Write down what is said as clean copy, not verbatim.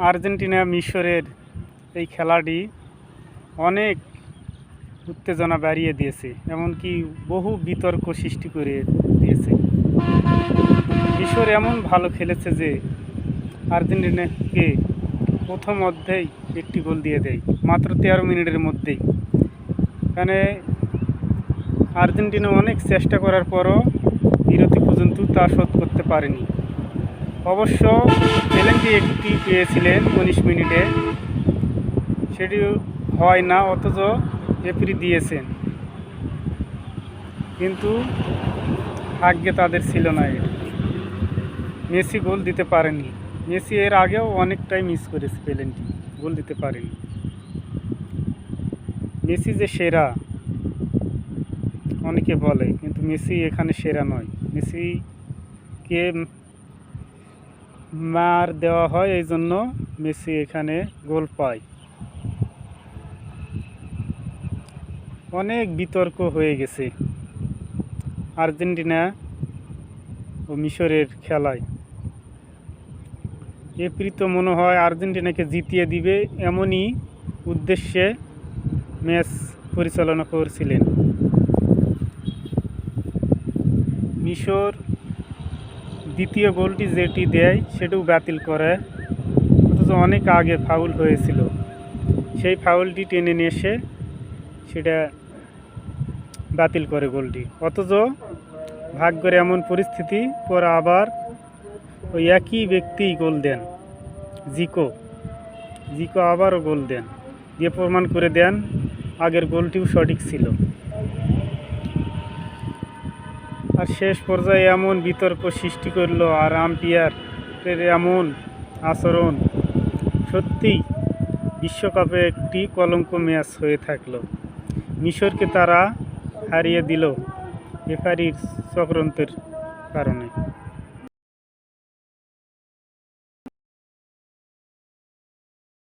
Argentina মিশরের এই খেলাটি অনেক উত্তেজনা বাড়িয়ে দিয়েছে, এমনকি বহু বিতর্ক সৃষ্টি করে দিয়েছে। মিশর এমন ভালো খেলেছে যে আর্জেন্টিনাকে প্রথম অর্ধেই একটি গোল দিয়ে দেয়, মাত্র 13 মিনিটের মধ্যেই। এখানে আর্জেন্টিনা অনেক চেষ্টা করার পরও বিরতি পর্যন্ত তা শোধ করতে পারেনি। অবশ্য পেনাল্টি একটি পেয়েছিলেন 19 মিনিটে, সেটি হয় না, অথচ রেফারি দিয়েছেন, কিন্তু ভাগ্যে তাদের ছিল না। মেসি গোল দিতে পারেনি। মেসি এর আগেও অনেকটাই মিস করেছে পেনাল্টি, গোল দিতে পারেনি। মেসি যে সেরা অনেকে বলে, কিন্তু মেসি এখানে সেরা নয়। মেসিকে মার দেওয়া হয়, এই জন্য মেসি এখানে গোল পায়। অনেক বিতর্ক হয়ে গেছে আর্জেন্টিনা ও মিশরের খেলায়। রেফারি তো মনে হয় আর্জেন্টিনাকে জিতিয়ে দিবে এমনই উদ্দেশ্যে ম্যাচ পরিচালনা করছিলেন। মিশর দ্বিতীয় গোলটি যেটি দেয় সেটাও বাতিল করে, অথচ অনেক আগে ফাউল হয়েছিল। সেই ফাউলটি টেনে নিয়ে এসে সেটা বাতিল করে গোলটি, অথচ ভাগ্যের এমন পরিস্থিতি পরে আবার ওই একই ব্যক্তি গোল দেন, জিকো আবারও গোল দেন, দিয়ে প্রমাণ করে দেন আগের গোলটিও সঠিক ছিল। আর শেষ পর্যায়ে এমন বিতর্ক সৃষ্টি করলো, আর আম্পায়ারের এমন আচরণ সত্যিই বিশ্বকাপে একটি কলঙ্ক ম্যাচ হয়ে থাকলো। মিশরকে তারা হারিয়ে দিল রেফারির চক্রান্তের কারণে।